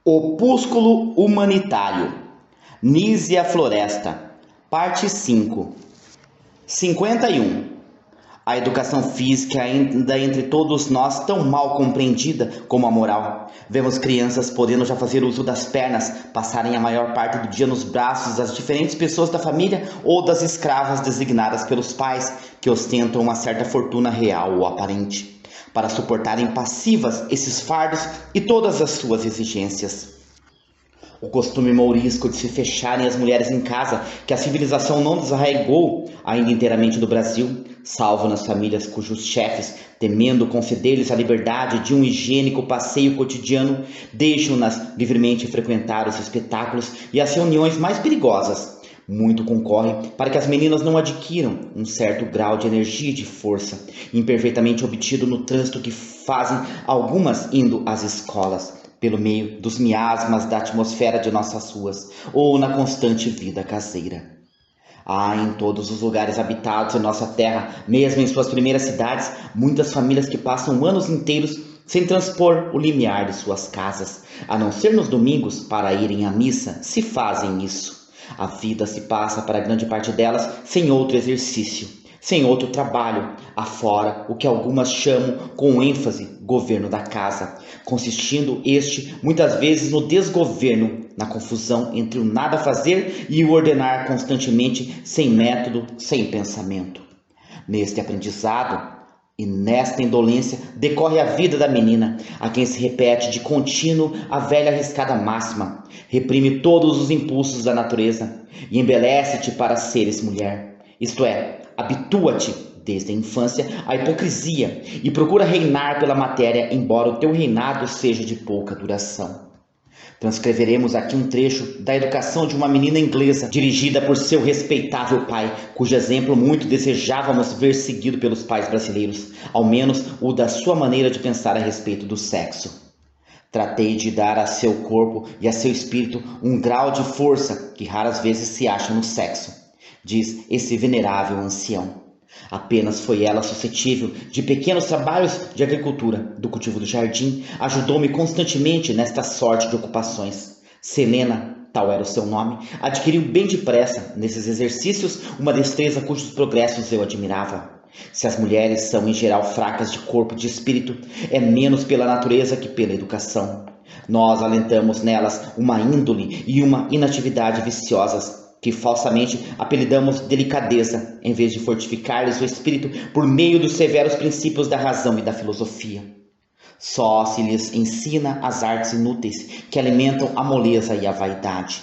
Opúsculo Humanitário, Nise a Floresta, Parte 5. 51. A educação física ainda entre todos nós tão mal compreendida como a moral. Vemos crianças podendo já fazer uso das pernas, passarem a maior parte do dia nos braços das diferentes pessoas da família ou das escravas designadas pelos pais, que ostentam uma certa fortuna real ou aparente, para suportarem passivas esses fardos e todas as suas exigências. O costume mourisco de se fecharem as mulheres em casa, que a civilização não desarraigou ainda inteiramente do Brasil, salvo nas famílias cujos chefes, temendo conceder-lhes a liberdade de um higiênico passeio cotidiano, deixam-nas livremente frequentar os espetáculos e as reuniões mais perigosas. Muito concorre para que as meninas não adquiram um certo grau de energia e de força, imperfeitamente obtido no trânsito que fazem algumas indo às escolas, pelo meio dos miasmas da atmosfera de nossas ruas, ou na constante vida caseira. Há em todos os lugares habitados em nossa terra, mesmo em suas primeiras cidades, muitas famílias que passam anos inteiros sem transpor o limiar de suas casas. A não ser nos domingos, para irem à missa, se fazem isso. A vida se passa para grande parte delas sem outro exercício, sem outro trabalho, afora o que algumas chamam com ênfase governo da casa, consistindo este muitas vezes no desgoverno, na confusão entre o nada fazer e o ordenar constantemente, sem método, sem pensamento. Neste aprendizado e nesta indolência decorre a vida da menina, a quem se repete de contínuo a velha arriscada máxima: reprime todos os impulsos da natureza e embelece-te para seres mulher, isto é, habitua-te desde a infância à hipocrisia e procura reinar pela matéria, embora o teu reinado seja de pouca duração. Transcreveremos aqui um trecho da educação de uma menina inglesa, dirigida por seu respeitável pai, cujo exemplo muito desejávamos ver seguido pelos pais brasileiros, ao menos o da sua maneira de pensar a respeito do sexo. Tratei de dar a seu corpo e a seu espírito um grau de força que raras vezes se acha no sexo, diz esse venerável ancião. Apenas foi ela suscetível de pequenos trabalhos de agricultura, do cultivo do jardim, ajudou-me constantemente nesta sorte de ocupações. Selena, tal era o seu nome, adquiriu bem depressa, nesses exercícios, uma destreza cujos progressos eu admirava. Se as mulheres são em geral fracas de corpo e de espírito, é menos pela natureza que pela educação. Nós alentamos nelas uma índole e uma inatividade viciosas, que falsamente apelidamos delicadeza, em vez de fortificar-lhes o espírito por meio dos severos princípios da razão e da filosofia. Só se lhes ensina as artes inúteis que alimentam a moleza e a vaidade.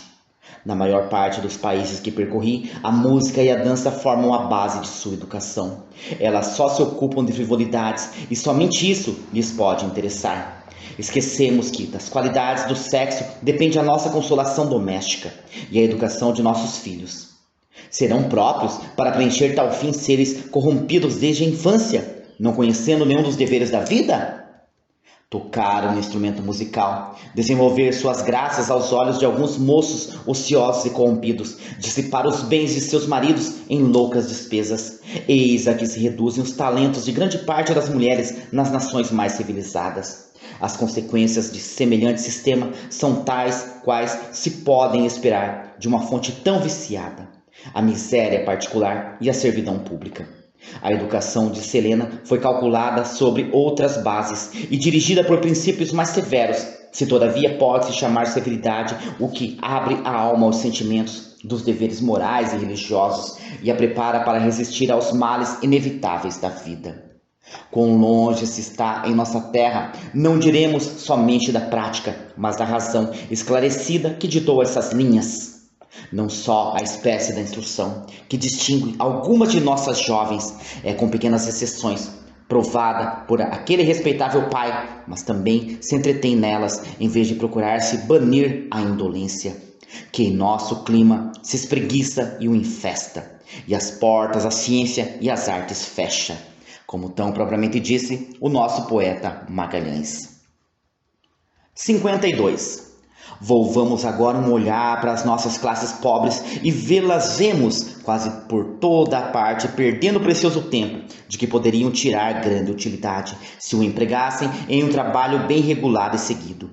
Na maior parte dos países que percorri, a música e a dança formam a base de sua educação. Elas só se ocupam de frivolidades e somente isso lhes pode interessar. Esquecemos que das qualidades do sexo depende a nossa consolação doméstica e a educação de nossos filhos. Serão próprios para preencher tal fim seres corrompidos desde a infância, não conhecendo nenhum dos deveres da vida? Tocar um instrumento musical, desenvolver suas graças aos olhos de alguns moços ociosos e corrompidos, dissipar os bens de seus maridos em loucas despesas. Eis a que se reduzem os talentos de grande parte das mulheres nas nações mais civilizadas. As consequências de semelhante sistema são tais quais se podem esperar de uma fonte tão viciada: a miséria particular e a servidão pública. A educação de Selena foi calculada sobre outras bases e dirigida por princípios mais severos, se todavia pode-se chamar severidade o que abre a alma aos sentimentos dos deveres morais e religiosos e a prepara para resistir aos males inevitáveis da vida. Quão longe se está em nossa terra, não diremos somente da prática, mas da razão esclarecida que ditou essas linhas. Não só a espécie da instrução, que distingue algumas de nossas jovens, com pequenas exceções, provada por aquele respeitável pai, mas também se entretém nelas, em vez de procurar-se banir a indolência, que em nosso clima se espreguiça e o infesta, e as portas à ciência e às artes fecha, como tão propriamente disse o nosso poeta Magalhães. 52. Volvamos agora um olhar para as nossas classes pobres e vê-las quase por toda a parte perdendo o precioso tempo de que poderiam tirar grande utilidade se o empregassem em um trabalho bem regulado e seguido.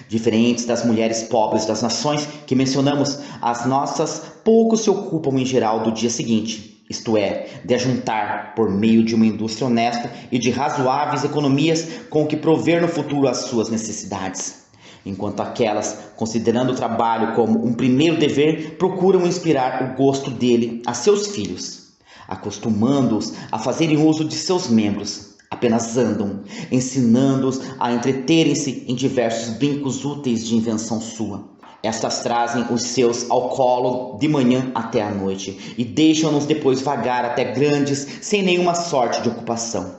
Diferentes das mulheres pobres das nações que mencionamos, as nossas pouco se ocupam em geral do dia seguinte, isto é, de ajuntar, por meio de uma indústria honesta e de razoáveis economias, com o que prover no futuro as suas necessidades. Enquanto aquelas, considerando o trabalho como um primeiro dever, procuram inspirar o gosto dele a seus filhos, acostumando-os a fazerem uso de seus membros. Apenas andam, ensinando-os a entreterem-se em diversos brincos úteis de invenção sua. Estas trazem os seus ao colo de manhã até à noite e deixam-nos depois vagar até grandes sem nenhuma sorte de ocupação.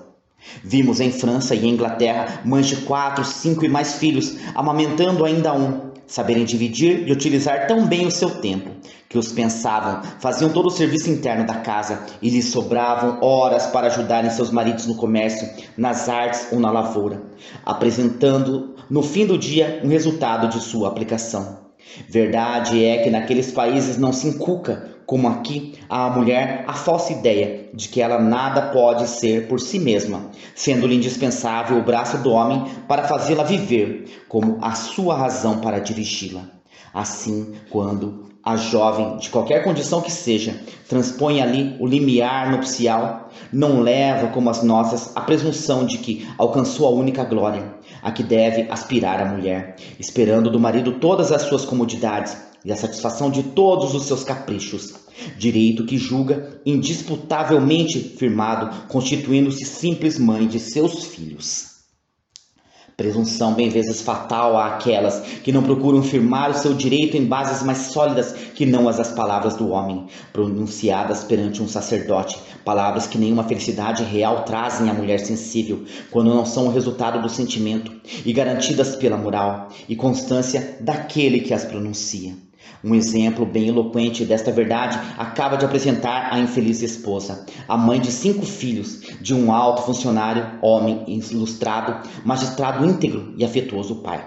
Vimos em França e em Inglaterra mães de 4, 5 e mais filhos, amamentando ainda um, saberem dividir e utilizar tão bem o seu tempo, que os pensavam, faziam todo o serviço interno da casa e lhes sobravam horas para ajudarem seus maridos no comércio, nas artes ou na lavoura, apresentando no fim do dia um resultado de sua aplicação. Verdade é que naqueles países não se inculca, como aqui, à mulher a falsa ideia de que ela nada pode ser por si mesma, sendo-lhe indispensável o braço do homem para fazê-la viver, como a sua razão para dirigi-la. Assim, quando a jovem, de qualquer condição que seja, transpõe ali o limiar nupcial, não leva, como as nossas, a presunção de que alcançou a única glória, a que deve aspirar a mulher, esperando do marido todas as suas comodidades e a satisfação de todos os seus caprichos, direito que julga indisputavelmente firmado, constituindo-se simples mãe de seus filhos. Presunção bem vezes fatal àquelas que não procuram firmar o seu direito em bases mais sólidas que não as palavras do homem, pronunciadas perante um sacerdote, palavras que nenhuma felicidade real trazem à mulher sensível, quando não são o resultado do sentimento, e garantidas pela moral e constância daquele que as pronuncia. Um exemplo bem eloquente desta verdade acaba de apresentar a infeliz esposa, a mãe de 5 filhos, de um alto funcionário, homem ilustrado, magistrado íntegro e afetuoso pai.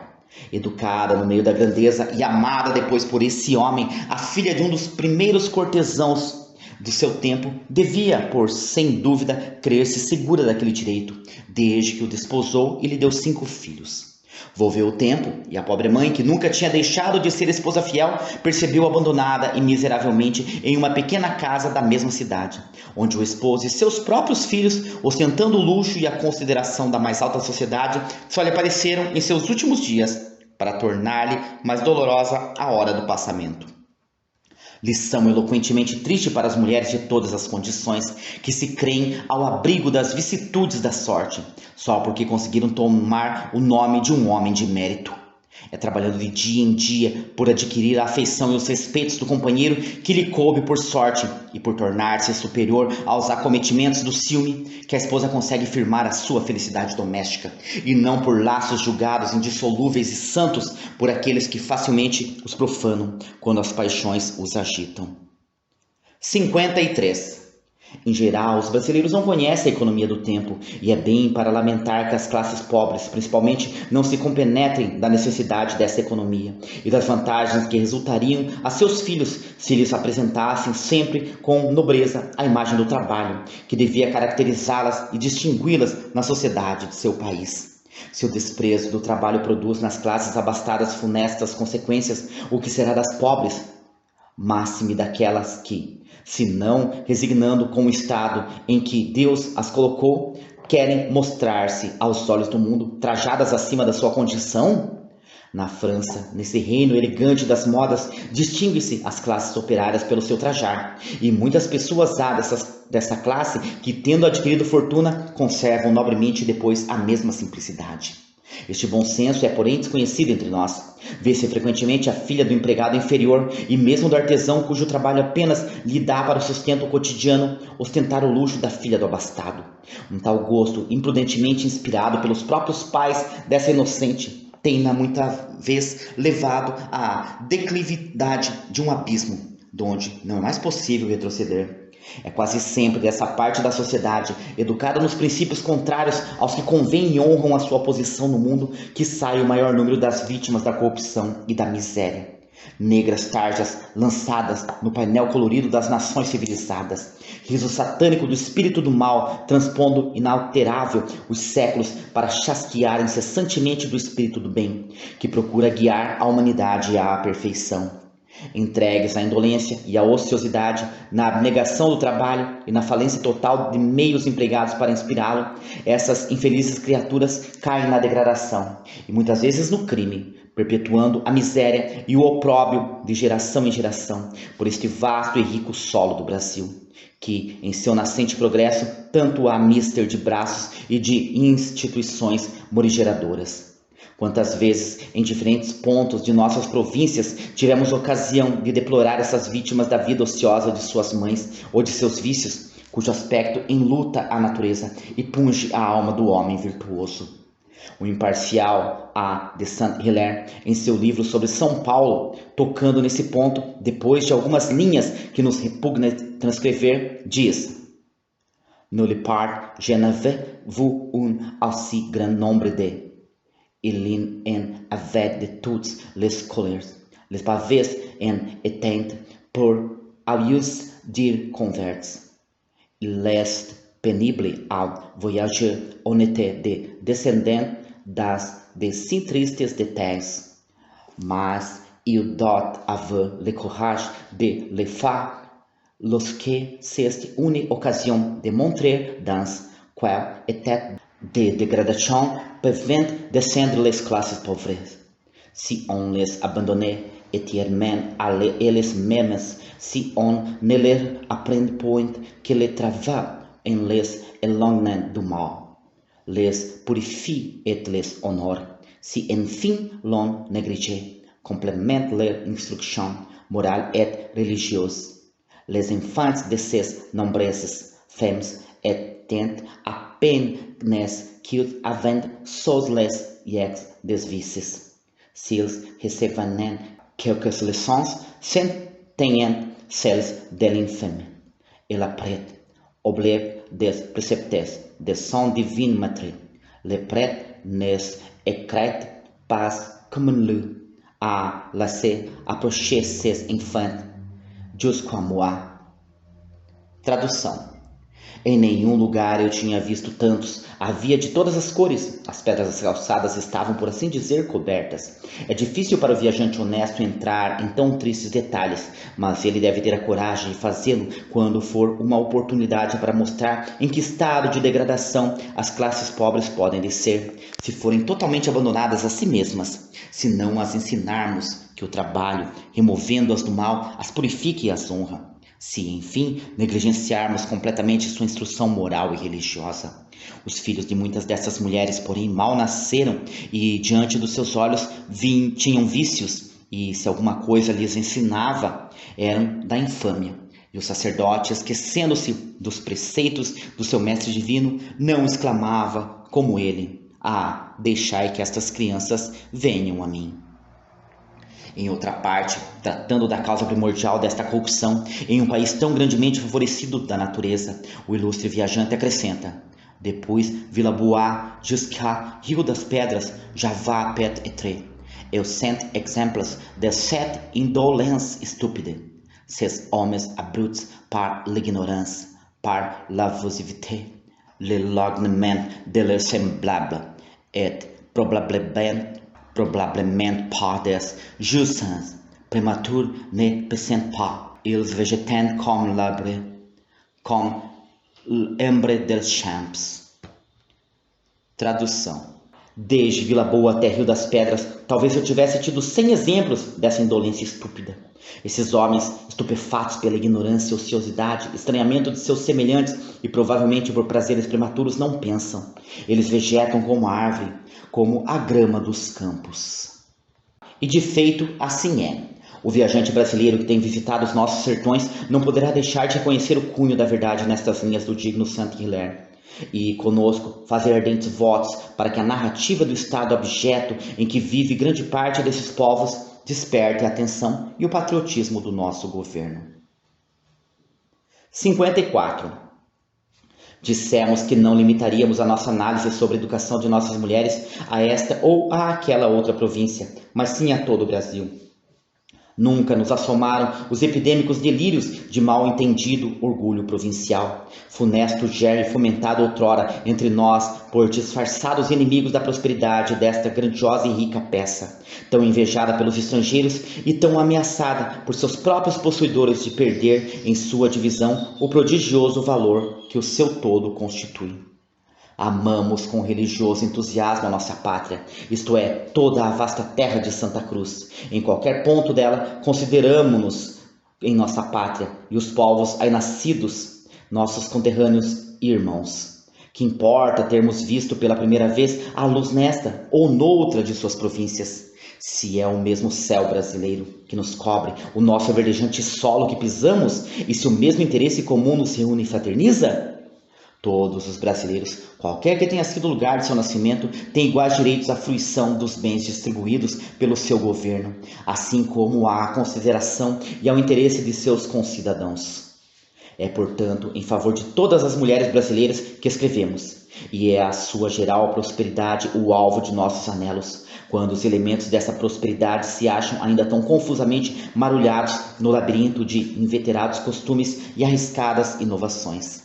Educada no meio da grandeza e amada depois por esse homem, a filha de um dos primeiros cortesãos do seu tempo, devia, por sem dúvida, crer-se segura daquele direito, desde que o desposou e lhe deu 5 filhos. Volveu o tempo, e a pobre mãe, que nunca tinha deixado de ser esposa fiel, percebeu abandonada e miseravelmente em uma pequena casa da mesma cidade, onde o esposo e seus próprios filhos, ostentando o luxo e a consideração da mais alta sociedade, só lhe apareceram em seus últimos dias, para tornar-lhe mais dolorosa a hora do passamento. Lição eloquentemente triste para as mulheres de todas as condições, que se creem ao abrigo das vicissitudes da sorte, só porque conseguiram tomar o nome de um homem de mérito. É trabalhando de dia em dia por adquirir a afeição e os respeitos do companheiro que lhe coube por sorte e por tornar-se superior aos acometimentos do ciúme que a esposa consegue firmar a sua felicidade doméstica, e não por laços julgados indissolúveis e santos por aqueles que facilmente os profanam quando as paixões os agitam. 53. Em geral, os brasileiros não conhecem a economia do tempo, e é bem para lamentar que as classes pobres, principalmente, não se compenetrem da necessidade dessa economia e das vantagens que resultariam a seus filhos se lhes apresentassem sempre com nobreza a imagem do trabalho, que devia caracterizá-las e distingui-las na sociedade de seu país. Se o desprezo do trabalho produz nas classes abastadas funestas consequências, o que será das pobres? Máxime daquelas que, se não resignando com o estado em que Deus as colocou, querem mostrar-se aos olhos do mundo trajadas acima da sua condição? Na França, nesse reino elegante das modas, distingue-se as classes operárias pelo seu trajar, e muitas pessoas há dessa classe que, tendo adquirido fortuna, conservam nobremente depois a mesma simplicidade. Este bom senso é, porém, desconhecido entre nós. Vê-se frequentemente a filha do empregado inferior e mesmo do artesão cujo trabalho apenas lhe dá para o sustento cotidiano ostentar o luxo da filha do abastado. Um tal gosto, imprudentemente inspirado pelos próprios pais dessa inocente, tem-na muita vez levado à declividade de um abismo, donde não é mais possível retroceder. É quase sempre dessa parte da sociedade, educada nos princípios contrários aos que convém e honram a sua posição no mundo, que sai o maior número das vítimas da corrupção e da miséria. Negras tarjas lançadas no painel colorido das nações civilizadas. Riso satânico do espírito do mal, transpondo inalterável os séculos para chasquear incessantemente do espírito do bem, que procura guiar a humanidade à perfeição. Entregues à indolência e à ociosidade, na abnegação do trabalho e na falência total de meios empregados para inspirá-lo, essas infelizes criaturas caem na degradação e muitas vezes no crime, perpetuando a miséria e o opróbrio de geração em geração por este vasto e rico solo do Brasil, que, em seu nascente progresso, tanto há mister de braços e de instituições morigeradoras. Quantas vezes, em diferentes pontos de nossas províncias, tivemos ocasião de deplorar essas vítimas da vida ociosa de suas mães ou de seus vícios, cujo aspecto enluta a natureza e punge a alma do homem virtuoso. O imparcial A. de Saint-Hilaire, em seu livro sobre São Paulo, tocando nesse ponto, depois de algumas linhas que nos repugna transcrever, diz: Nulle part je n'avais vu un aussi grand nombre de il en avait de toutes les couleurs, les pavés en étaient pour avius dire converts. Il est pénible à voyager honnête de descendants das de si tristes détails, mas il doit avoir le courage de le faire lorsque c'est une occasion de montrer dans quel état de dégradation peuvent descendre les classes pauvres. Si on les abandonnait entièrement à elles-mêmes, si on ne leur apprend point que le travail en les éloigne du mal, les purifie et les honore, si enfin l'on néglige complètement leur instruction morale et religieuse, les enfants de ces nombreuses femmes étant à peine nés qu'ils avaient sous les yeux des vices. S'ils recevaient quelques leçons, c'en tenaient celles de l'infâme. Et après, oublié des préceptes de son divin maître, le prêtre ne écrit pas comme lui a laissé approcher ses enfants jusqu'à moi. Tradução. Em nenhum lugar eu tinha visto tantos. Havia de todas as cores. As pedras das calçadas estavam, por assim dizer, cobertas. É difícil para o viajante honesto entrar em tão tristes detalhes, mas ele deve ter a coragem de fazê-lo quando for uma oportunidade para mostrar em que estado de degradação as classes pobres podem descer, se forem totalmente abandonadas a si mesmas, se não as ensinarmos que o trabalho, removendo-as do mal, as purifique e as honra. Se, enfim, negligenciarmos completamente sua instrução moral e religiosa. Os filhos de muitas dessas mulheres, porém, mal nasceram e, diante dos seus olhos, tinham vícios, e se alguma coisa lhes ensinava, eram da infâmia. E o sacerdote, esquecendo-se dos preceitos do seu mestre divino, não exclamava, como ele: Ah, deixai que estas crianças venham a mim. Em outra parte, tratando da causa primordial desta corrupção, em um país tão grandemente favorecido da natureza, o ilustre viajante acrescenta: Depois Villebois jusqu'à Rio das Pedras, Java peut-être, eu cent exemples de cette indolence stupide. Ces hommes abrupts par l'ignorance, par l'avosivité, l'éloignement de leurs semblables, et probablement par des jouissances prématures ne pensent pas. Ils végètent comme l'arbre, comme l'ombre des champs. Tradução. Desde Vila Boa até Rio das Pedras, talvez eu tivesse tido 100 exemplos dessa indolência estúpida. Esses homens, estupefatos pela ignorância e ociosidade, estranhamento de seus semelhantes e provavelmente por prazeres prematuros, não pensam. Eles vegetam como a árvore, como a grama dos campos. E de feito, assim é. O viajante brasileiro que tem visitado os nossos sertões não poderá deixar de reconhecer o cunho da verdade nestas linhas do digno Saint-Hilaire. E, conosco, fazer ardentes votos para que a narrativa do estado abjeto em que vive grande parte desses povos desperte a atenção e o patriotismo do nosso governo. 54. Dissemos que não limitaríamos a nossa análise sobre a educação de nossas mulheres a esta ou a aquela outra província, mas sim a todo o Brasil. Nunca nos assomaram os epidêmicos delírios de mal entendido orgulho provincial, funesto germe fomentado outrora entre nós por disfarçados inimigos da prosperidade desta grandiosa e rica peça, tão invejada pelos estrangeiros e tão ameaçada por seus próprios possuidores de perder em sua divisão o prodigioso valor que o seu todo constitui. Amamos com religioso entusiasmo a nossa pátria, isto é, toda a vasta terra de Santa Cruz. Em qualquer ponto dela, consideramo-nos em nossa pátria e os povos aí nascidos, nossos conterrâneos e irmãos. Que importa termos visto pela primeira vez a luz nesta ou noutra de suas províncias, se é o mesmo céu brasileiro que nos cobre, o nosso verdejante solo que pisamos, e se o mesmo interesse comum nos reúne e fraterniza? Todos os brasileiros, qualquer que tenha sido o lugar de seu nascimento, têm iguais direitos à fruição dos bens distribuídos pelo seu governo, assim como à consideração e ao interesse de seus concidadãos. É, portanto, em favor de todas as mulheres brasileiras que escrevemos, e é a sua geral prosperidade o alvo de nossos anelos, quando os elementos dessa prosperidade se acham ainda tão confusamente marulhados no labirinto de inveterados costumes e arriscadas inovações.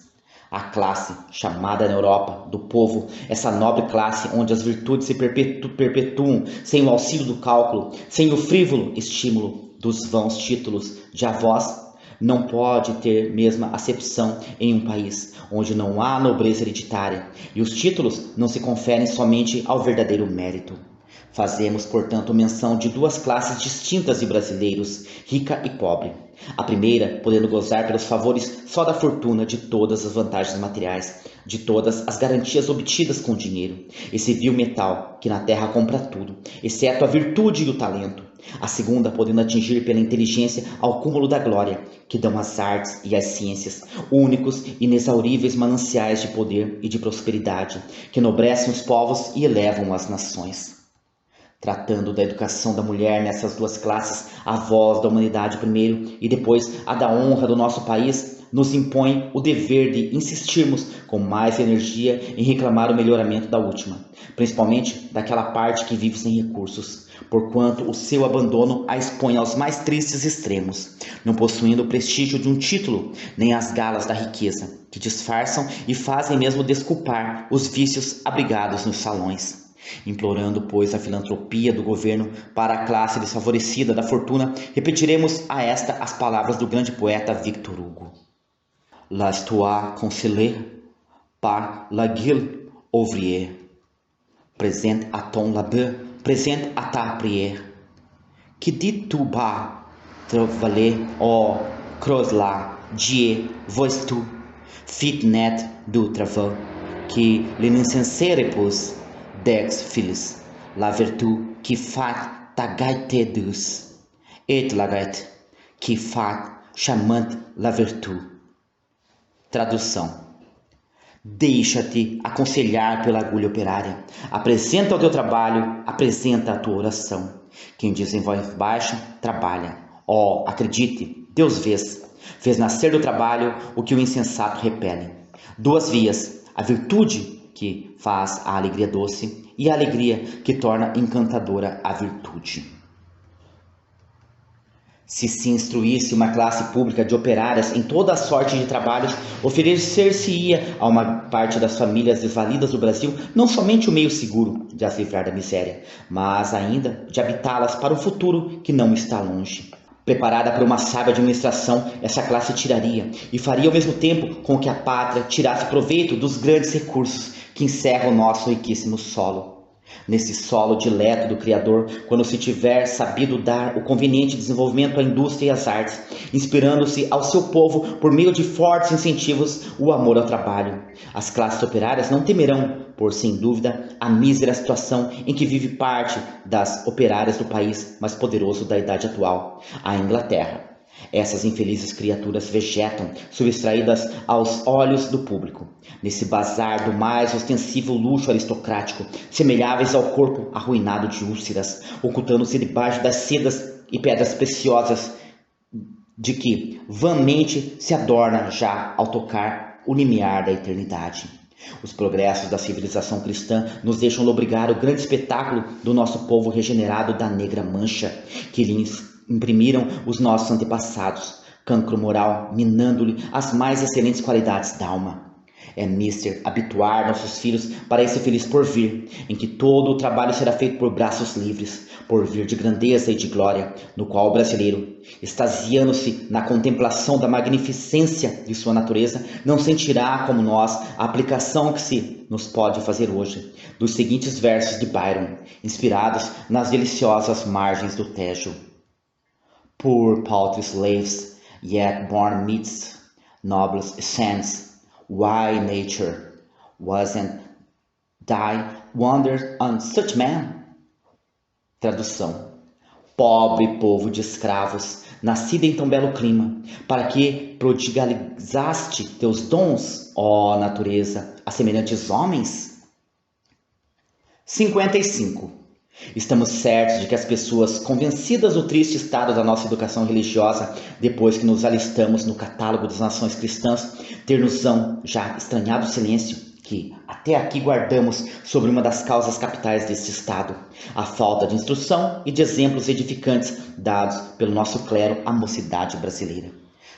A classe, chamada na Europa do povo, essa nobre classe onde as virtudes se perpetuam sem o auxílio do cálculo, sem o frívolo estímulo dos vãos títulos de avós, não pode ter mesma acepção em um país onde não há nobreza hereditária e os títulos não se conferem somente ao verdadeiro mérito. Fazemos, portanto, menção de duas classes distintas de brasileiros, rica e pobre. A primeira, podendo gozar pelos favores só da fortuna de todas as vantagens materiais, de todas as garantias obtidas com dinheiro, esse vil metal que na terra compra tudo, exceto a virtude e o talento. A segunda, podendo atingir pela inteligência ao cúmulo da glória, que dão as artes e as ciências, únicos e inexauríveis mananciais de poder e de prosperidade, que enobrecem os povos e elevam as nações. Tratando da educação da mulher nessas duas classes, a voz da humanidade primeiro e depois a da honra do nosso país, nos impõe o dever de insistirmos com mais energia em reclamar o melhoramento da última, principalmente daquela parte que vive sem recursos, porquanto o seu abandono a expõe aos mais tristes extremos, não possuindo o prestígio de um título, nem as galas da riqueza, que disfarçam e fazem mesmo desculpar os vícios abrigados nos salões. Implorando, pois, a filantropia do governo para a classe desfavorecida da fortuna, repetiremos a esta as palavras do grande poeta Victor Hugo. L'histoire consolée par la gueule ouvrière, présente à ton labeur, présente à ta prière. Que dit tout bas, travailler, oh, creuse là, Dieu, vois tu, fit net du travail, que l'insensé repose, Dex filis, la vertu qui fat ta gaieté douce, et la gaieté qui fat charmante la vertu. Tradução: deixa-te aconselhar pela agulha operária, apresenta o teu trabalho, apresenta a tua oração. Quem diz em voz baixa, trabalha. Oh, acredite, Deus fez nascer do trabalho o que o insensato repele. Duas vias, a virtude que faz a alegria doce e a alegria que torna encantadora a virtude. Se instruísse uma classe pública de operárias em toda a sorte de trabalhos, oferecer-se-ia a uma parte das famílias desvalidas do Brasil não somente o meio seguro de as livrar da miséria, mas ainda de habitá-las para um futuro que não está longe. Preparada por uma sábia administração, essa classe tiraria e faria ao mesmo tempo com que a pátria tirasse proveito dos grandes recursos que encerram o nosso riquíssimo solo. Nesse solo dileto do Criador, quando se tiver sabido dar o conveniente desenvolvimento à indústria e às artes, inspirando-se ao seu povo por meio de fortes incentivos o amor ao trabalho, as classes operárias não temerão, por sem dúvida, a mísera situação em que vive parte das operárias do país mais poderoso da idade atual, a Inglaterra. Essas infelizes criaturas vegetam, subtraídas aos olhos do público, nesse bazar do mais ostensivo luxo aristocrático, semelháveis ao corpo arruinado de úlceras, ocultando-se debaixo das sedas e pedras preciosas de que vãmente se adorna já ao tocar o limiar da eternidade. Os progressos da civilização cristã nos deixam lobrigar o grande espetáculo do nosso povo regenerado da negra mancha, que lhes imprimiram os nossos antepassados, cancro moral, minando-lhe as mais excelentes qualidades da alma. É mister habituar nossos filhos para esse feliz porvir, em que todo o trabalho será feito por braços livres, porvir de grandeza e de glória, no qual o brasileiro, extasiando-se na contemplação da magnificência de sua natureza, não sentirá, como nós, a aplicação que se nos pode fazer hoje, dos seguintes versos de Byron, inspirados nas deliciosas margens do Tejo. Poor paltry slaves, yet born midst noblest saints, why nature wasn't thy wonders on such men? Tradução: pobre povo de escravos, nascido em tão belo clima, para que prodigalizaste teus dons, ó natureza, a semelhantes homens? 55. Estamos certos de que as pessoas convencidas do triste estado da nossa educação religiosa, depois que nos alistamos no catálogo das nações cristãs, ter-nos-ão já estranhado o silêncio que até aqui guardamos sobre uma das causas capitais deste estado, a falta de instrução e de exemplos edificantes dados pelo nosso clero à mocidade brasileira.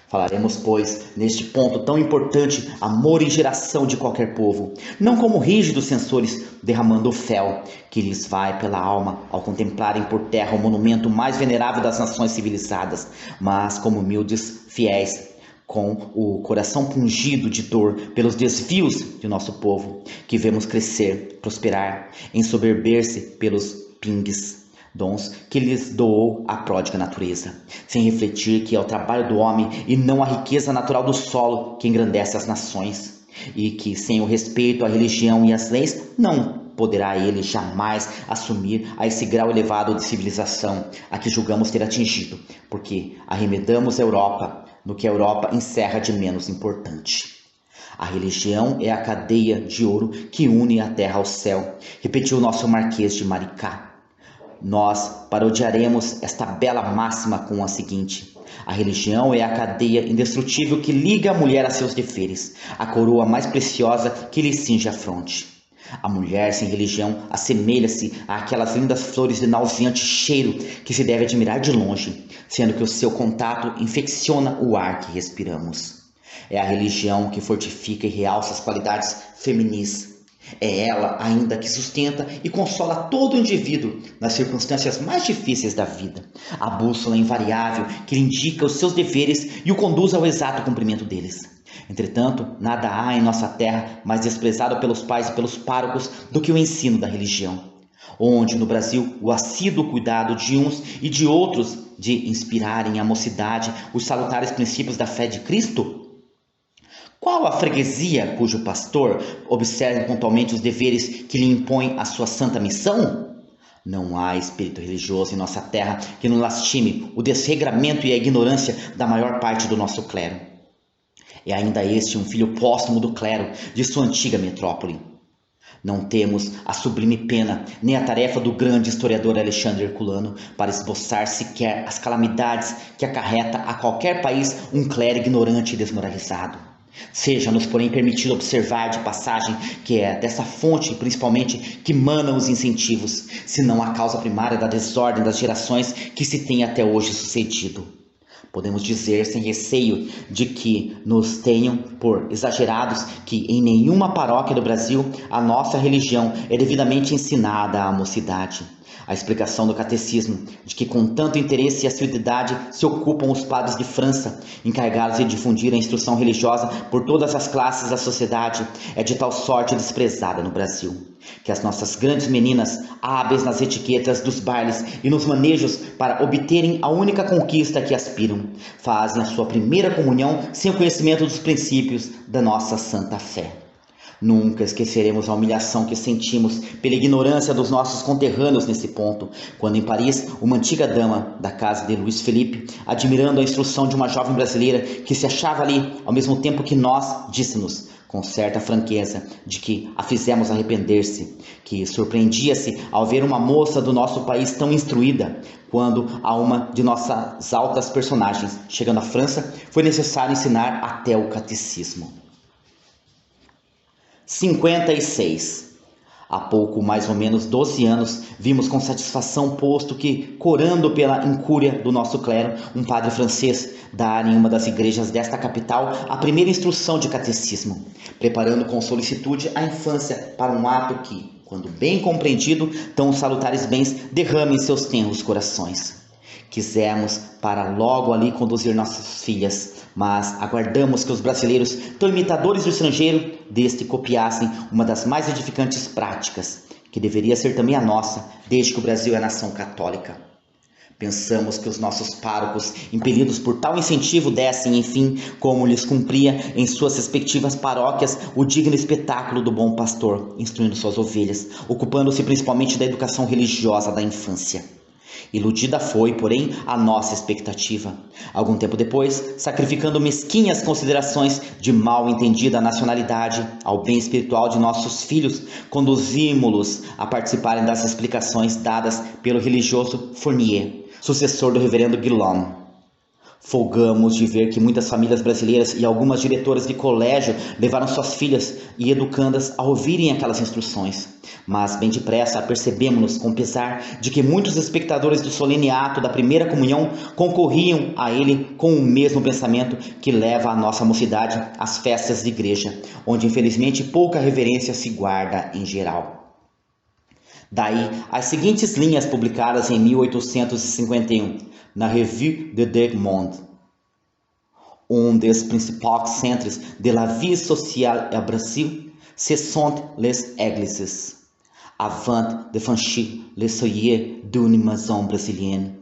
Falaremos, pois, neste ponto tão importante, amor e geração de qualquer povo, não como rígidos censores derramando o fel que lhes vai pela alma ao contemplarem por terra o monumento mais venerável das nações civilizadas, mas como humildes fiéis, com o coração pungido de dor pelos desvios de nosso povo, que vemos crescer, prosperar, ensoberber-se pelos pingues, dons que lhes doou a pródiga natureza, sem refletir que é o trabalho do homem e não a riqueza natural do solo que engrandece as nações, e que sem o respeito à religião e às leis não poderá ele jamais assumir a esse grau elevado de civilização a que julgamos ter atingido, porque arremedamos a Europa no que a Europa encerra de menos importante. A religião é a cadeia de ouro que une a terra ao céu, repetiu o nosso Marquês de Maricá. Nós parodiaremos esta bela máxima com a seguinte: a religião é a cadeia indestrutível que liga a mulher a seus deveres, a coroa mais preciosa que lhe cinge a fronte. A mulher sem religião assemelha-se àquelas lindas flores de nauseante cheiro que se deve admirar de longe, sendo que o seu contato infecciona o ar que respiramos. É a religião que fortifica e realça as qualidades feminis. É ela ainda que sustenta e consola todo indivíduo nas circunstâncias mais difíceis da vida, a bússola invariável que lhe indica os seus deveres e o conduz ao exato cumprimento deles. Entretanto, nada há em nossa terra mais desprezado pelos pais e pelos párocos do que o ensino da religião, onde no Brasil o assíduo cuidado de uns e de outros de inspirarem à mocidade os salutares princípios da fé de Cristo. Qual a freguesia cujo pastor observe pontualmente os deveres que lhe impõe a sua santa missão? Não há espírito religioso em nossa terra que não lastime o desregramento e a ignorância da maior parte do nosso clero. É ainda este um filho póstumo do clero de sua antiga metrópole. Não temos a sublime pena, nem a tarefa do grande historiador Alexandre Herculano para esboçar sequer as calamidades que acarreta a qualquer país um clero ignorante e desmoralizado. Seja-nos, porém, permitido observar de passagem que é dessa fonte, principalmente, que manam os incentivos, se não a causa primária da desordem das gerações que se tem até hoje sucedido. Podemos dizer, sem receio de que nos tenham por exagerados, que em nenhuma paróquia do Brasil a nossa religião é devidamente ensinada à mocidade. A explicação do catecismo, de que com tanto interesse e assiduidade se ocupam os padres de França, encarregados de difundir a instrução religiosa por todas as classes da sociedade, é de tal sorte desprezada no Brasil, que as nossas grandes meninas, hábeis nas etiquetas dos bailes e nos manejos para obterem a única conquista que aspiram, fazem a sua primeira comunhão sem o conhecimento dos princípios da nossa santa fé. Nunca esqueceremos a humilhação que sentimos pela ignorância dos nossos conterrâneos nesse ponto, quando em Paris, uma antiga dama da casa de Luís Felipe, admirando a instrução de uma jovem brasileira que se achava ali ao mesmo tempo que nós, disse-nos, com certa franqueza, de que a fizemos arrepender-se, que surpreendia-se ao ver uma moça do nosso país tão instruída, quando a uma de nossas altas personagens, chegando à França, foi necessário ensinar até o catecismo. 56. Há pouco mais ou menos 12 anos, vimos com satisfação posto que, corando pela incúria do nosso clero, um padre francês dar em uma das igrejas desta capital a primeira instrução de catecismo, preparando com solicitude a infância para um ato que, quando bem compreendido, tão salutares bens derrame em seus tenros corações. Quisemos para logo ali conduzir nossas filhas, mas aguardamos que os brasileiros, tão imitadores do estrangeiro, deste copiassem uma das mais edificantes práticas, que deveria ser também a nossa, desde que o Brasil é nação católica. Pensamos que os nossos párocos, impelidos por tal incentivo, dessem, enfim, como lhes cumpria em suas respectivas paróquias, o digno espetáculo do bom pastor, instruindo suas ovelhas, ocupando-se principalmente da educação religiosa da infância. Iludida foi, porém, a nossa expectativa. Algum tempo depois, sacrificando mesquinhas considerações de mal entendida nacionalidade ao bem espiritual de nossos filhos, conduzimos-los a participarem das explicações dadas pelo religioso Fournier, sucessor do reverendo Guillaume. Folgamos de ver que muitas famílias brasileiras e algumas diretoras de colégio levaram suas filhas e educandas a ouvirem aquelas instruções. Mas bem depressa apercebemos-nos com pesar de que muitos espectadores do solene ato da primeira comunhão concorriam a ele com o mesmo pensamento que leva a nossa mocidade às festas de igreja, onde infelizmente pouca reverência se guarda em geral. Daí as seguintes linhas publicadas em 1851 na Revue de deux Mondes. Um des principaux centres de la vie sociale au Brasil, ce sont les églises. Avant de franchir le seuil d'une maison brésilienne,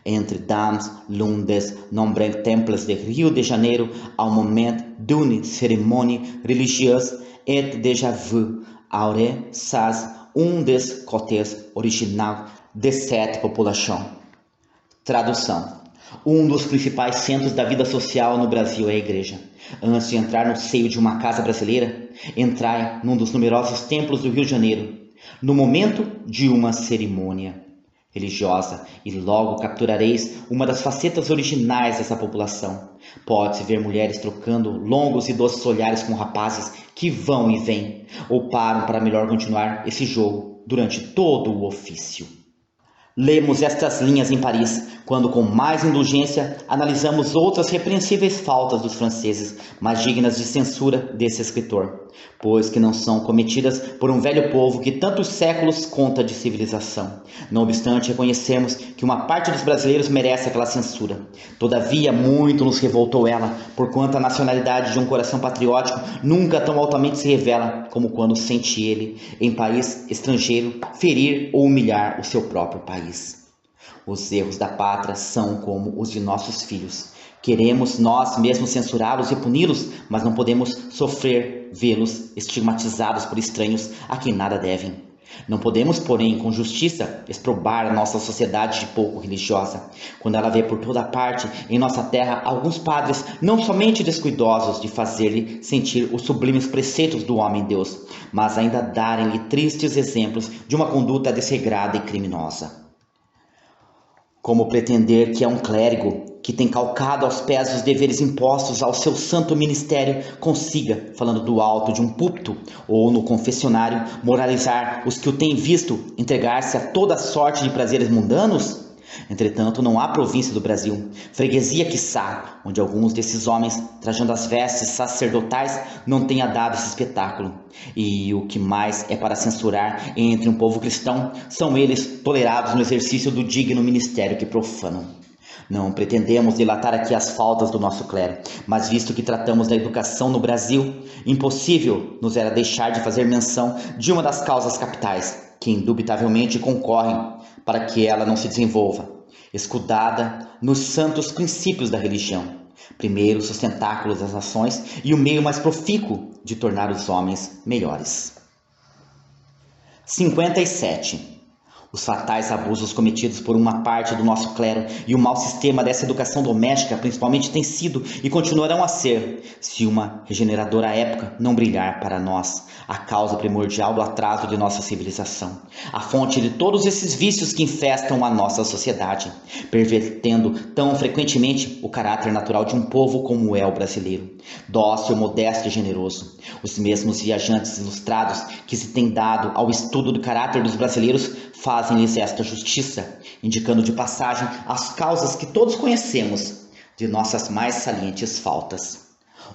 entre dans l'un des nombreux temples de Rio de Janeiro, au moment d'une cérémonie religieuse, est déjà vu aurait sas um des côtés original de cette population. Tradução. Um dos principais centros da vida social no Brasil é a igreja. Antes de entrar no seio de uma casa brasileira, entrai num dos numerosos templos do Rio de Janeiro, no momento de uma cerimônia religiosa, e logo capturareis uma das facetas originais dessa população. Pode-se ver mulheres trocando longos e doces olhares com rapazes que vão e vêm, ou param para melhor continuar esse jogo durante todo o ofício. Lemos estas linhas em Paris, quando com mais indulgência analisamos outras repreensíveis faltas dos franceses, mas dignas de censura desse escritor, pois que não são cometidas por um velho povo que tantos séculos conta de civilização. Não obstante, reconhecemos que uma parte dos brasileiros merece aquela censura. Todavia, muito nos revoltou ela, porquanto a nacionalidade de um coração patriótico nunca tão altamente se revela como quando sente ele, em país estrangeiro, ferir ou humilhar o seu próprio país. Os erros da pátria são como os de nossos filhos. Queremos nós mesmos censurá-los e puni-los, mas não podemos sofrer vê-los estigmatizados por estranhos a quem nada devem. Não podemos, porém, com justiça, exprobar a nossa sociedade de pouco religiosa, quando ela vê por toda parte em nossa terra alguns padres não somente descuidosos de fazer-lhe sentir os sublimes preceitos do homem-deus, mas ainda darem-lhe tristes exemplos de uma conduta desregrada e criminosa. Como pretender que é um clérigo que tem calcado aos pés os deveres impostos ao seu santo ministério consiga, falando do alto de um púlpito ou no confessionário, moralizar os que o têm visto entregar-se a toda sorte de prazeres mundanos? Entretanto, não há província do Brasil, freguesia quiçá, onde alguns desses homens, trajando as vestes sacerdotais, não tenha dado esse espetáculo. E o que mais é para censurar entre um povo cristão, são eles tolerados no exercício do digno ministério que profanam. Não pretendemos dilatar aqui as faltas do nosso clero, mas visto que tratamos da educação no Brasil, impossível nos era deixar de fazer menção de uma das causas capitais, que indubitavelmente concorrem para que ela não se desenvolva, escudada nos santos princípios da religião, primeiro sustentáculo das nações e o meio mais profícuo de tornar os homens melhores. 57. Os fatais abusos cometidos por uma parte do nosso clero e o mau sistema dessa educação doméstica, principalmente, tem sido e continuarão a ser, se uma regeneradora época não brilhar para nós, a causa primordial do atraso de nossa civilização, a fonte de todos esses vícios que infestam a nossa sociedade, pervertendo tão frequentemente o caráter natural de um povo como é o brasileiro, dócil, modesto e generoso. Os mesmos viajantes ilustrados que se têm dado ao estudo do caráter dos brasileiros fazem-lhes esta justiça, indicando de passagem as causas que todos conhecemos de nossas mais salientes faltas.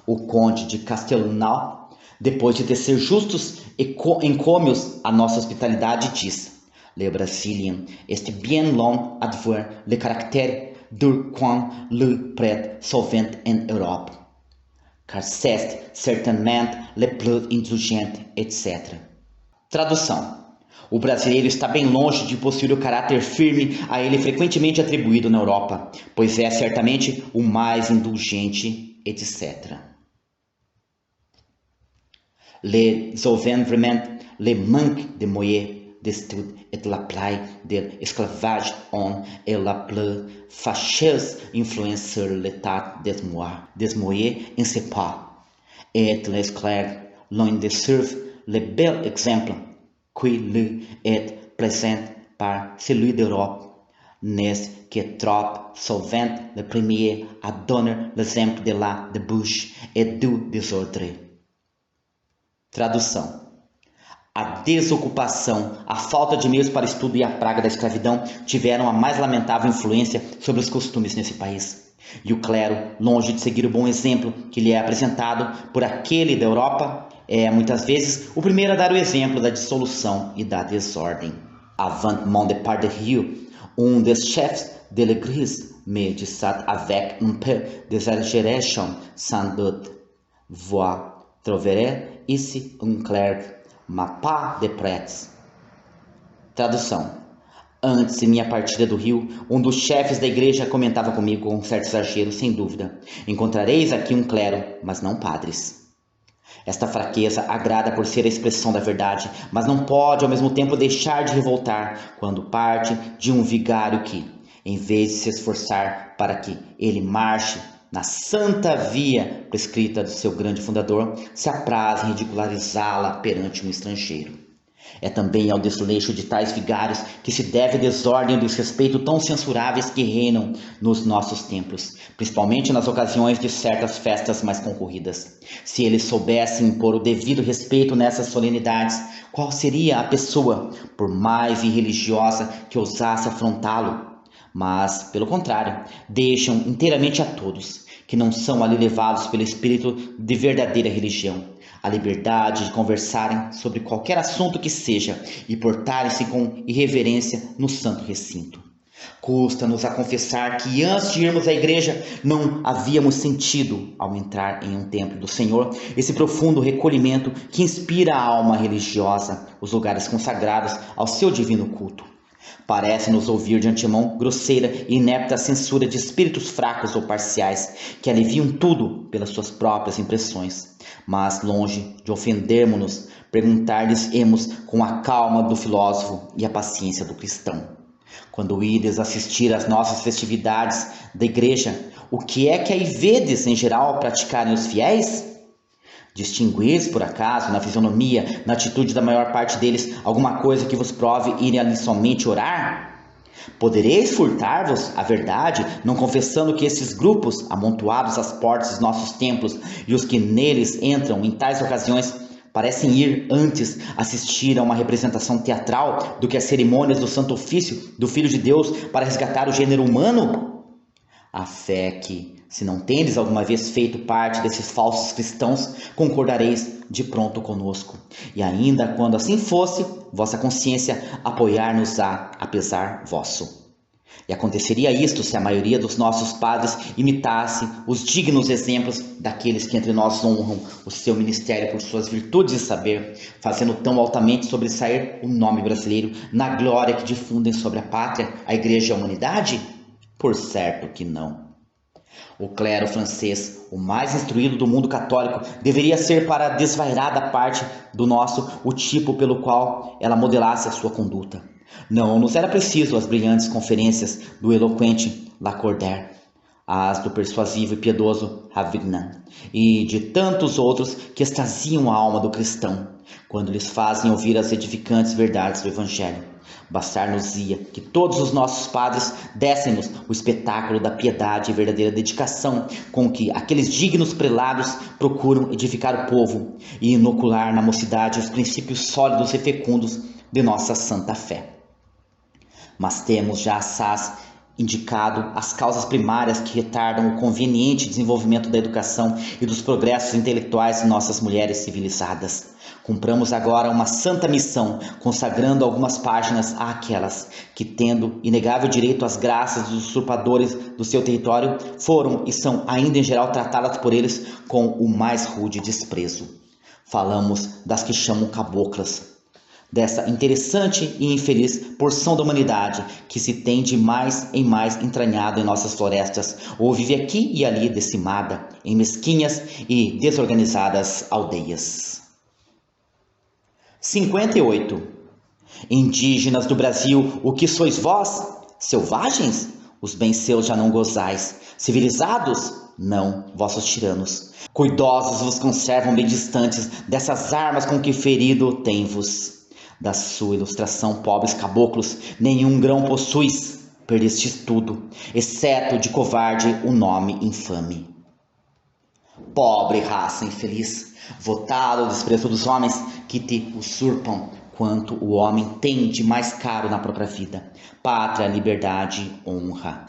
O conde de Castelnau, depois de tecer justos encômios à nossa hospitalidade, diz: Le Brésilien est bien long à voir le caractère dur quand le prête solvent en Europe, car c'est certainement le plus indulgent, etc. Tradução: o brasileiro está bem longe de possuir o caráter firme a ele frequentemente atribuído na Europa, pois é certamente o mais indulgente, etc. Les auvent vraiment le manque de moyens d'étude et l'appli de l'esclavage ont et la plus fâcheuse influence sur l'état des moyens en ce pas, et l'esclave, loin de suivre le bel exemple qui lui est présent par celui d'Europe, n'est que trop souvent le premier à donner l'exemple de la débauche et du désordre. Tradução: a desocupação, a falta de meios para estudo e a praga da escravidão tiveram a mais lamentável influência sobre os costumes nesse país. E o clero, longe de seguir o bom exemplo que lhe é apresentado por aquele da Europa, é muitas vezes o primeiro a dar o exemplo da dissolução e da desordem. Avant mon départ de Rio, un des chefs de l'église me dit avec un peu d'exagération sans doute: Vous trouverez ici un clerc, mais pas de prêtres. Tradução: antes de minha partida do Rio, um dos chefes da igreja comentava comigo com um certo exagero, sem dúvida: encontrareis aqui um clero, mas não padres. Esta fraqueza agrada por ser a expressão da verdade, mas não pode ao mesmo tempo deixar de revoltar quando parte de um vigário que, em vez de se esforçar para que ele marche na santa via prescrita do seu grande fundador, se apraz em ridicularizá-la perante um estrangeiro. É também ao desleixo de tais vigários que se deve a desordem e o desrespeito tão censuráveis que reinam nos nossos templos, principalmente nas ocasiões de certas festas mais concorridas. Se eles soubessem impor o devido respeito nessas solenidades, qual seria a pessoa, por mais irreligiosa, que ousasse afrontá-lo? Mas, pelo contrário, deixam inteiramente a todos, que não são ali levados pelo espírito de verdadeira religião, a liberdade de conversarem sobre qualquer assunto que seja e portarem-se com irreverência no santo recinto. Custa-nos a confessar que antes de irmos à igreja não havíamos sentido, ao entrar em um templo do Senhor, esse profundo recolhimento que inspira a alma religiosa, os lugares consagrados ao seu divino culto. Parece-nos ouvir de antemão grosseira e inepta censura de espíritos fracos ou parciais, que aliviam tudo pelas suas próprias impressões. Mas, longe de ofendermos-nos, perguntar-lhes-emos com a calma do filósofo e a paciência do cristão: quando ides assistir às nossas festividades da igreja, o que é que aí vedes em geral praticarem os fiéis? Distinguis, por acaso, na fisionomia, na atitude da maior parte deles, alguma coisa que vos prove irem ali somente orar? Podereis furtar-vos à verdade, não confessando que esses grupos, amontoados às portas dos nossos templos, e os que neles entram em tais ocasiões, parecem ir antes assistir a uma representação teatral do que às cerimônias do Santo Ofício do Filho de Deus para resgatar o gênero humano? A fé que, se não tendes alguma vez feito parte desses falsos cristãos, concordareis de pronto conosco. E ainda quando assim fosse, vossa consciência apoiar-nos-á, apesar vosso. E aconteceria isto se a maioria dos nossos padres imitasse os dignos exemplos daqueles que entre nós honram o seu ministério por suas virtudes e saber, fazendo tão altamente sobressair o nome brasileiro na glória que difundem sobre a pátria, a igreja e a humanidade? Por certo que não. O clero francês, o mais instruído do mundo católico, deveria ser para a desvairada parte do nosso o tipo pelo qual ela modelasse a sua conduta. Não nos era preciso as brilhantes conferências do eloquente Lacordaire, as do persuasivo e piedoso Ravignan, e de tantos outros que extasiam a alma do cristão, quando lhes fazem ouvir as edificantes verdades do Evangelho. Bastar-nos-ia que todos os nossos padres dessem-nos o espetáculo da piedade e verdadeira dedicação com que aqueles dignos prelados procuram edificar o povo e inocular na mocidade os princípios sólidos e fecundos de nossa santa fé. Mas temos já assaz indicado as causas primárias que retardam o conveniente desenvolvimento da educação e dos progressos intelectuais de nossas mulheres civilizadas. Cumpramos agora uma santa missão, consagrando algumas páginas àquelas que, tendo inegável direito às graças dos usurpadores do seu território, foram e são ainda em geral tratadas por eles com o mais rude desprezo. Falamos das que chamam caboclas, dessa interessante e infeliz porção da humanidade que se tem de mais em mais entranhado em nossas florestas, ou vive aqui e ali decimada em mesquinhas e desorganizadas aldeias. 58. Indígenas do Brasil, o que sois vós? Selvagens? Os bens seus já não gozais. Civilizados? Não, vossos tiranos. Cuidosos vos conservam bem distantes dessas armas com que ferido tem-vos. Da sua ilustração, pobres caboclos, nenhum grão possuis. Perdestes tudo, exceto de covarde o nome infame. Pobre raça infeliz, votada ao desprezo dos homens que te usurpam quanto o homem tem de mais caro na própria vida: pátria, liberdade, honra.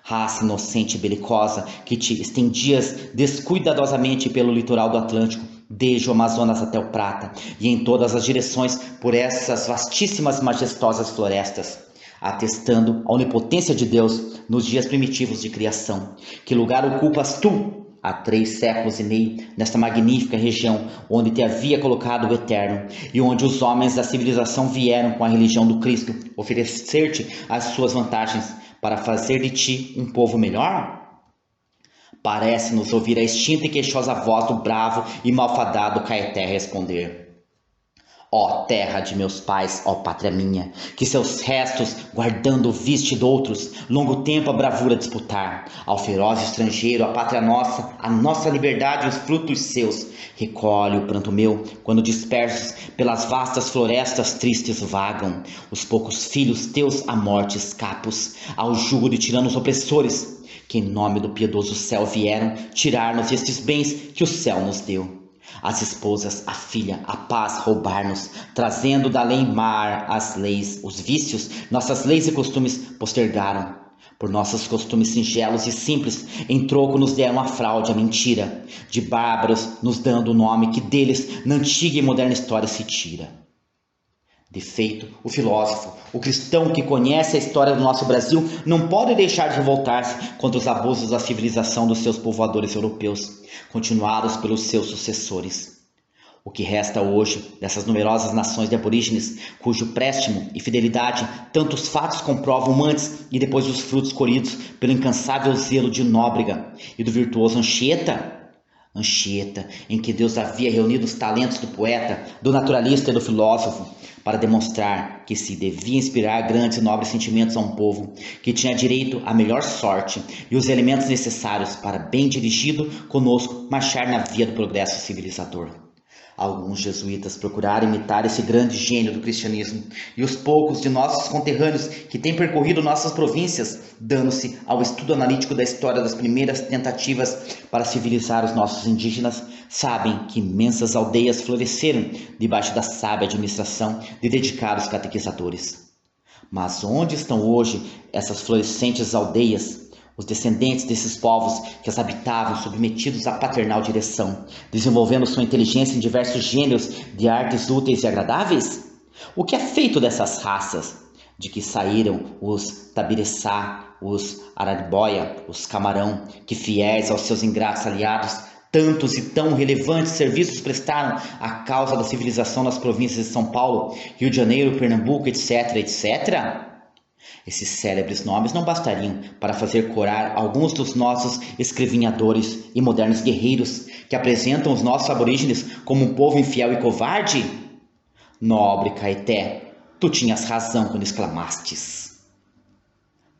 Raça inocente e belicosa que te estendias descuidadosamente pelo litoral do Atlântico, desde o Amazonas até o Prata, e em todas as direções por essas vastíssimas majestosas florestas, atestando a onipotência de Deus nos dias primitivos de criação. Que lugar ocupas tu, há 3 séculos e meio, nesta magnífica região onde te havia colocado o Eterno, e onde os homens da civilização vieram com a religião do Cristo oferecer-te as suas vantagens para fazer de ti um povo melhor? Parece-nos ouvir a extinta e queixosa voz do bravo e malfadado Caeté responder: ó terra de meus pais, ó pátria minha, que seus restos, guardando viste de outros, longo tempo a bravura disputar, ao feroz estrangeiro, a pátria nossa, a nossa liberdade e os frutos seus, recolhe o pranto meu, quando dispersos pelas vastas florestas tristes vagam, os poucos filhos teus à morte escapos, ao jugo de tiranos opressores, que em nome do piedoso céu vieram tirar-nos estes bens que o céu nos deu. As esposas, a filha, a paz roubar-nos, trazendo da além mar as leis, os vícios, nossas leis e costumes postergaram. Por nossos costumes singelos e simples, em troco nos deram a fraude, a mentira, de bárbaros nos dando o nome que deles na antiga e moderna história se tira. De feito, o filósofo, o cristão que conhece a história do nosso Brasil, não pode deixar de revoltar-se contra os abusos da civilização dos seus povoadores europeus, continuados pelos seus sucessores. O que resta hoje dessas numerosas nações de aborígenes, cujo préstimo e fidelidade tantos fatos comprovam antes e depois dos frutos colhidos pelo incansável zelo de Nóbrega e do virtuoso Anchieta, em que Deus havia reunido os talentos do poeta, do naturalista e do filósofo, para demonstrar que se devia inspirar grandes e nobres sentimentos a um povo que tinha direito à melhor sorte e os elementos necessários para, bem dirigido, conosco marchar na via do progresso civilizador. Alguns jesuítas procuraram imitar esse grande gênio do cristianismo, e os poucos de nossos conterrâneos que têm percorrido nossas províncias, dando-se ao estudo analítico da história das primeiras tentativas para civilizar os nossos indígenas, sabem que imensas aldeias floresceram debaixo da sábia administração de dedicados catequizadores. Mas onde estão hoje essas florescentes aldeias? Os descendentes desses povos que as habitavam submetidos à paternal direção, desenvolvendo sua inteligência em diversos gêneros de artes úteis e agradáveis? O que é feito dessas raças, de que saíram os Tabiriçá, os Araribóia, os Camarão, que fiéis aos seus ingratos aliados, tantos e tão relevantes serviços prestaram à causa da civilização nas províncias de São Paulo, Rio de Janeiro, Pernambuco, etc., etc.? Esses célebres nomes não bastariam para fazer corar alguns dos nossos escrevinhadores e modernos guerreiros que apresentam os nossos aborígenes como um povo infiel e covarde? Nobre Caeté, Tu tinhas razão quando exclamastes.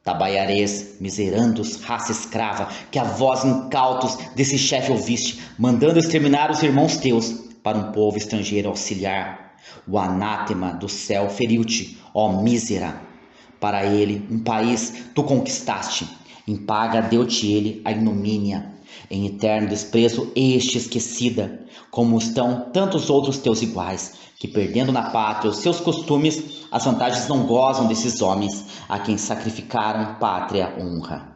Tabaiarés, miserandos, raça escrava, que a voz incautos desse chefe ouviste, mandando exterminar os irmãos teus, para um povo estrangeiro auxiliar. O anátema do céu feriu-te, ó mísera. Para ele, um país tu conquistaste, em paga deu-te ele a ignomínia. Em eterno desprezo este esquecida, como estão tantos outros teus iguais, que perdendo na pátria os seus costumes, as vantagens não gozam desses homens, a quem sacrificaram pátria honra.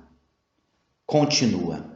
Continua.